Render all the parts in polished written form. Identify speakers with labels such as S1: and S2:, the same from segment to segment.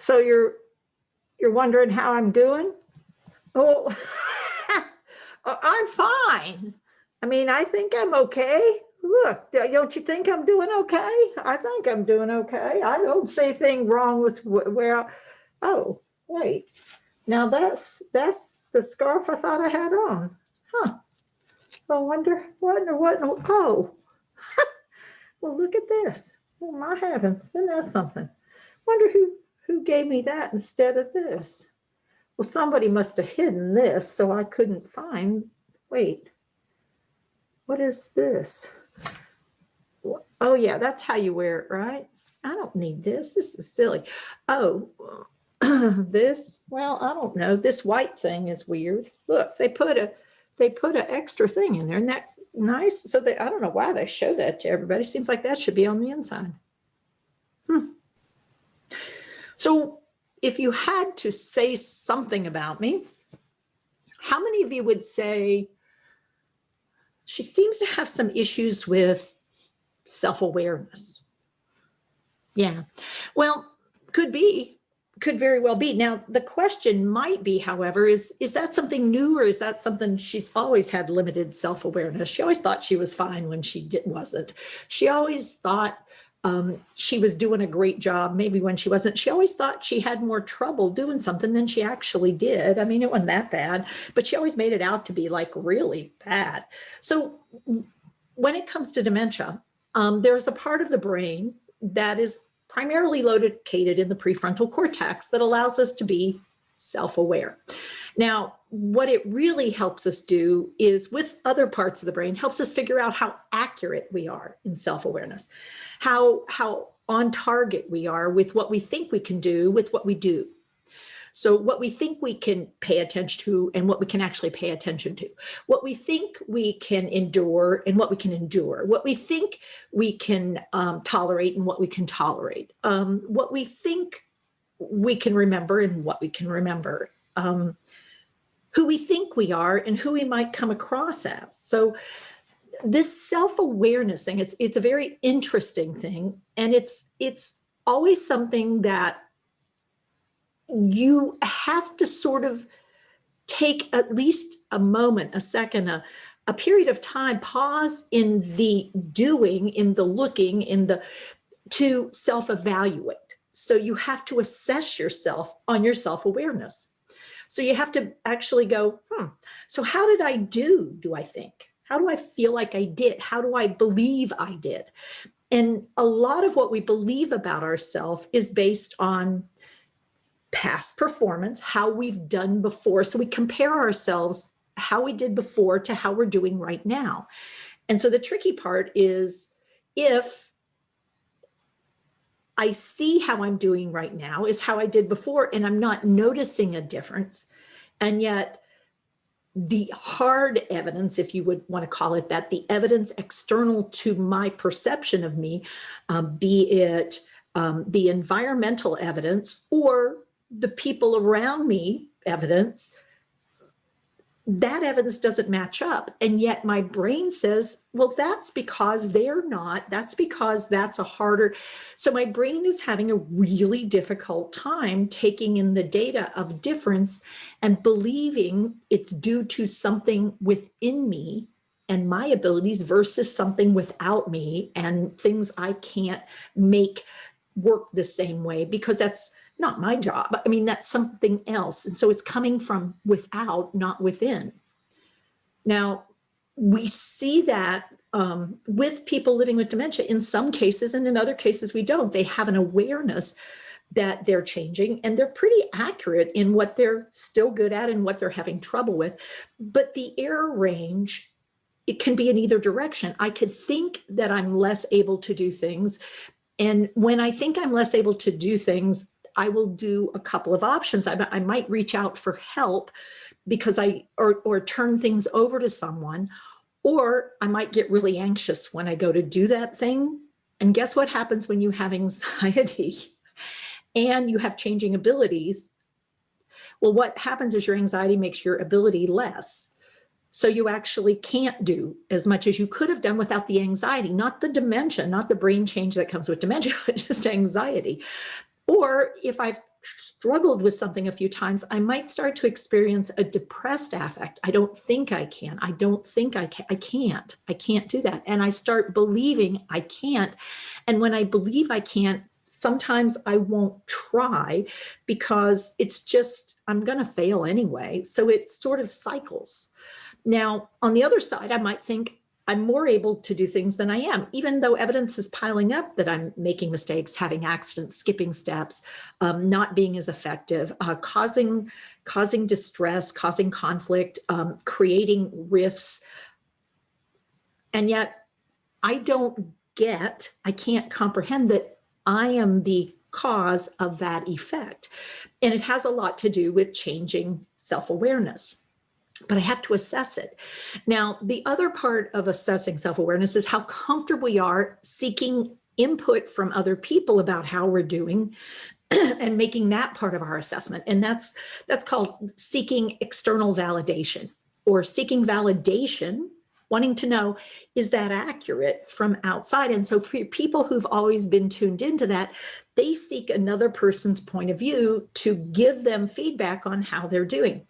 S1: So you're wondering how I'm doing? Oh, I'm fine. I mean, I think I'm okay. Look, don't you think I'm doing okay? I think I'm doing okay. I don't see anything wrong with where. Oh, wait. Now that's the scarf I thought I had on. Huh. I wonder what. Oh, well, look at this. Oh my heavens, isn't that something? Wonder who gave me that instead of this. Well, somebody must have hidden this, so I couldn't find. Wait, what is this? Oh yeah, that's how you wear it, right? I don't need this. This is silly. Oh, this. Well, I don't know. This white thing is weird. Look, they put an extra thing in there, and that nice. So I don't know why they show that to everybody. Seems like that should be on the inside. So if you had to say something about me, how many of you would say she seems to have some issues with self-awareness? Yeah, well, could very well be. Now, the question might be, however, is that something new, or is that something she's always had limited self-awareness? She always thought she was fine when she wasn't. She always thought she was doing a great job, maybe when she wasn't. She always thought she had more trouble doing something than she actually did. I mean, it wasn't that bad, but she always made it out to be like really bad. So when it comes to dementia, there's a part of the brain that is primarily located in the prefrontal cortex that allows us to be self-aware. Now, what it really helps us do is, with other parts of the brain, helps us figure out how accurate we are in self-awareness, how on target we are with what we think we can do with what we do. So what we think we can pay attention to and what we can actually pay attention to, what we think we can endure and what we can endure, what we think we can tolerate and what we can tolerate, what we think we can remember and what we can remember, who we think we are and who we might come across as. So this self-awareness thing, it's a very interesting thing, and it's always something that you have to sort of take at least a moment, a second, a period of time, pause in the doing, in the looking, to self-evaluate. So you have to assess yourself on your self-awareness. So you have to actually go, so how did I do I think? How do I feel like I did? How do I believe I did? And a lot of what we believe about ourselves is based on past performance, how we've done before. So we compare ourselves, how we did before, to how we're doing right now. And so the tricky part is, if I see how I'm doing right now is how I did before, and I'm not noticing a difference, and yet the hard evidence, if you would want to call it that, the evidence external to my perception of me, be it the environmental evidence or the people around me evidence, that evidence doesn't match up. And yet my brain says, well, that's because they're not, that's because that's a harder. So my brain is having a really difficult time taking in the data of difference and believing it's due to something within me and my abilities versus something without me and things I can't make work the same way, because that's not my job. I mean, that's something else. And so it's coming from without, not within. Now, we see that with people living with dementia in some cases, and in other cases we don't. They have an awareness that they're changing, and they're pretty accurate in what they're still good at and what they're having trouble with. But the error range, it can be in either direction. I could think that I'm less able to do things. And when I think I'm less able to do things, I will do a couple of options. I might reach out for help because or turn things over to someone, or I might get really anxious when I go to do that thing. And guess what happens when you have anxiety and you have changing abilities? Well, what happens is your anxiety makes your ability less. So you actually can't do as much as you could have done without the anxiety, not the dementia, not the brain change that comes with dementia, just anxiety. Or if I've struggled with something a few times, I might start to experience a depressed affect. I don't think I can. I don't think I can. I can't. I can't do that. And I start believing I can't. And when I believe I can't, sometimes I won't try because it's just, I'm going to fail anyway. So it sort of cycles. Now, on the other side, I might think I'm more able to do things than I am, even though evidence is piling up that I'm making mistakes, having accidents, skipping steps, not being as effective, causing distress, causing conflict, creating rifts. And yet I can't comprehend that I am the cause of that effect. And it has a lot to do with changing self-awareness. But I have to assess it. Now, the other part of assessing self-awareness is how comfortable we are seeking input from other people about how we're doing and making that part of our assessment. And that's called seeking external validation, or seeking validation, wanting to know, is that accurate from outside? And so for people who've always been tuned into that, they seek another person's point of view to give them feedback on how they're doing.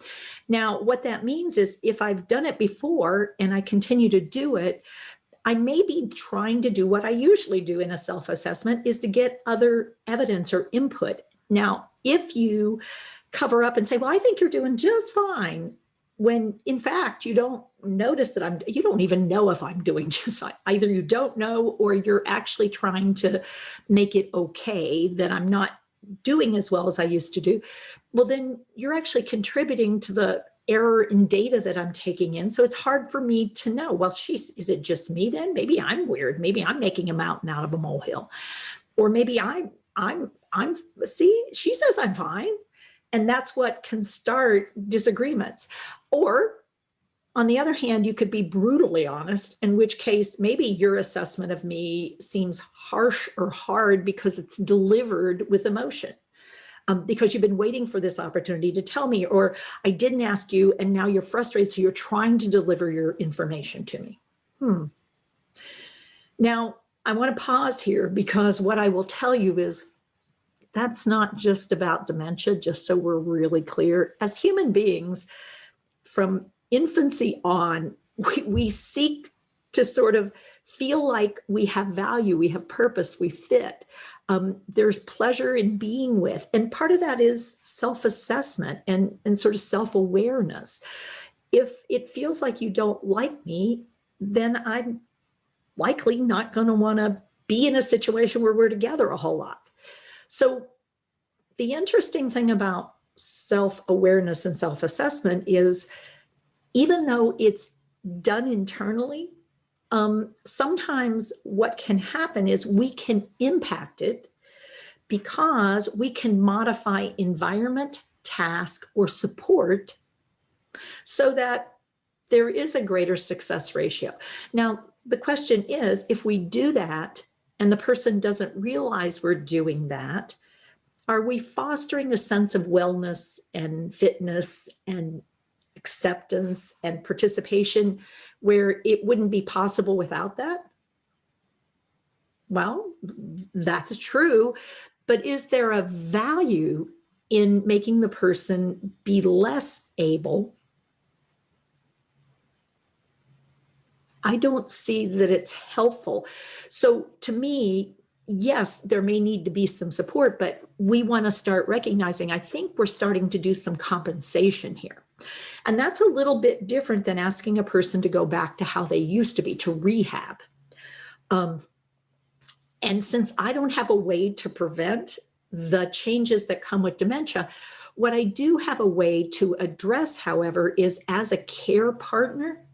S1: Now, what that means is if I've done it before and I continue to do it, I may be trying to do what I usually do in a self-assessment, is to get other evidence or input. Now, if you cover up and say, well, I think you're doing just fine, when in fact you don't notice that you don't even know if I'm doing just fine. Either you don't know, or you're actually trying to make it okay that I'm not doing as well as I used to do. Well, then you're actually contributing to the error in data that I'm taking in. So it's hard for me to know, well, is it just me then? Maybe I'm weird. Maybe I'm making a mountain out of a molehill. Or maybe see, she says I'm fine. And that's what can start disagreements. Or on the other hand, you could be brutally honest, in which case maybe your assessment of me seems harsh or hard because it's delivered with emotion, because you've been waiting for this opportunity to tell me, or I didn't ask you and now you're frustrated, so you're trying to deliver your information to me. Now, I want to pause here, because what I will tell you is that's not just about dementia, just so we're really clear. As human beings, from infancy on, we seek to sort of feel like we have value, we have purpose, we fit. There's pleasure in being with. And part of that is self-assessment and sort of self-awareness. If it feels like you don't like me, then I'm likely not going to want to be in a situation where we're together a whole lot. So the interesting thing about self-awareness and self-assessment is, even though it's done internally, sometimes what can happen is we can impact it because we can modify environment, task, or support so that there is a greater success ratio. Now, the question is, if we do that and the person doesn't realize we're doing that, are we fostering a sense of wellness and fitness and acceptance and participation where it wouldn't be possible without that? Well, that's true, but is there a value in making the person be less able? I don't see that it's helpful. So to me, yes, there may need to be some support, but we want to start recognizing, I think we're starting to do some compensation here. And that's a little bit different than asking a person to go back to how they used to be, to rehab. And since I don't have a way to prevent the changes that come with dementia, what I do have a way to address, however, is as a care partner,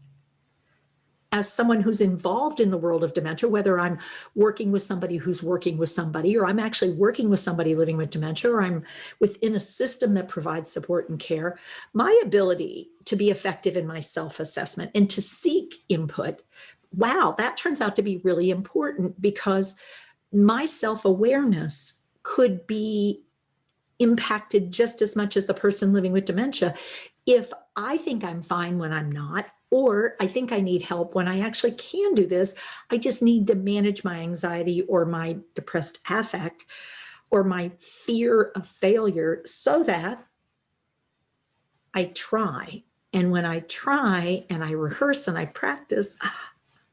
S1: as someone who's involved in the world of dementia, whether I'm working with somebody who's working with somebody, or I'm actually working with somebody living with dementia, or I'm within a system that provides support and care, my ability to be effective in my self-assessment and to seek input, wow, that turns out to be really important, because my self-awareness could be impacted just as much as the person living with dementia if I think I'm fine when I'm not, or I think I need help when I actually can do this. I just need to manage my anxiety or my depressed affect. or my fear of failure, so that I try. And when I try and I rehearse and I practice,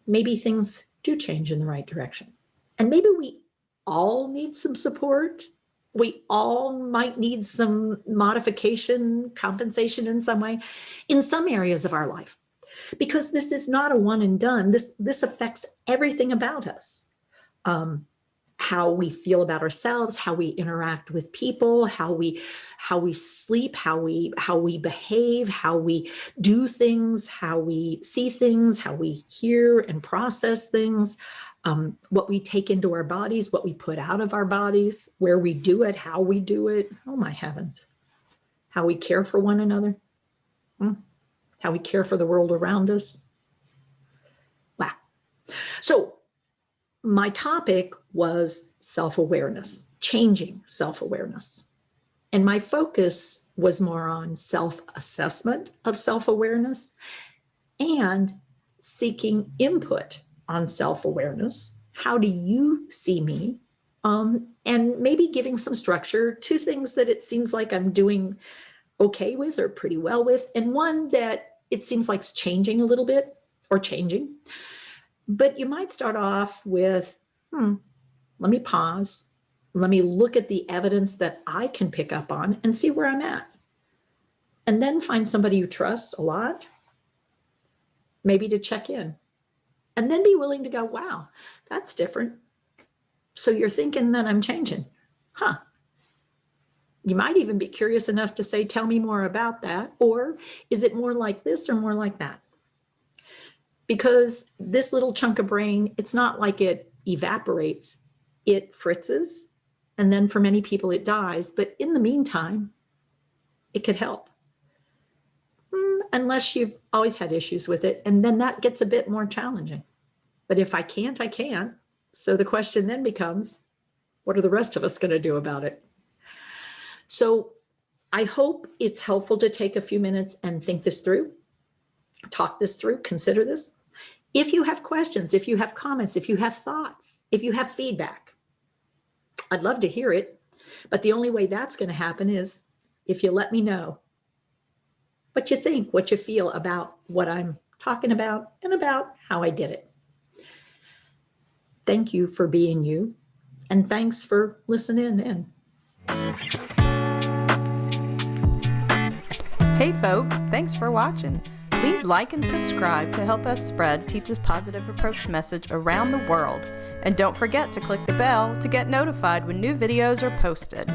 S1: maybe things do change in the right direction. And maybe we all need some support. We all might need some modification, compensation in some way, in some areas of our life, because this is not a one and done. This affects everything about us. How we feel about ourselves, how we interact with people, how we sleep, how we behave, how we do things, how we see things, how we hear and process things, what we take into our bodies, what we put out of our bodies, where we do it, how we do it. Oh my heavens. How we care for one another. How we care for the world around us. Wow. So my topic was self-awareness, changing self-awareness. And my focus was more on self-assessment of self-awareness and seeking input on self-awareness. How do you see me? And maybe giving some structure to things that it seems like I'm doing okay with or pretty well with, and one that it seems like it's changing a little bit or changing. But you might start off with, let me pause. Let me look at the evidence that I can pick up on and see where I'm at. And then find somebody you trust a lot, maybe to check in. And then be willing to go, wow, that's different. So you're thinking that I'm changing. You might even be curious enough to say, tell me more about that. Or is it more like this or more like that? Because this little chunk of brain, it's not like it evaporates, it fritzes. And then for many people, it dies. But in the meantime, it could help. Unless you've always had issues with it. And then that gets a bit more challenging. But if I can't, I can't. So the question then becomes, what are the rest of us going to do about it? So I hope it's helpful to take a few minutes and think this through, talk this through, consider this. If you have questions, if you have comments, if you have thoughts, if you have feedback, I'd love to hear it. But the only way that's going to happen is if you let me know what you think, what you feel about what I'm talking about and about how I did it. Thank you for being you. And thanks for listening in.
S2: Hey folks, thanks for watching. Please like and subscribe to help us spread Teepa's positive approach message around the world. And don't forget to click the bell to get notified when new videos are posted.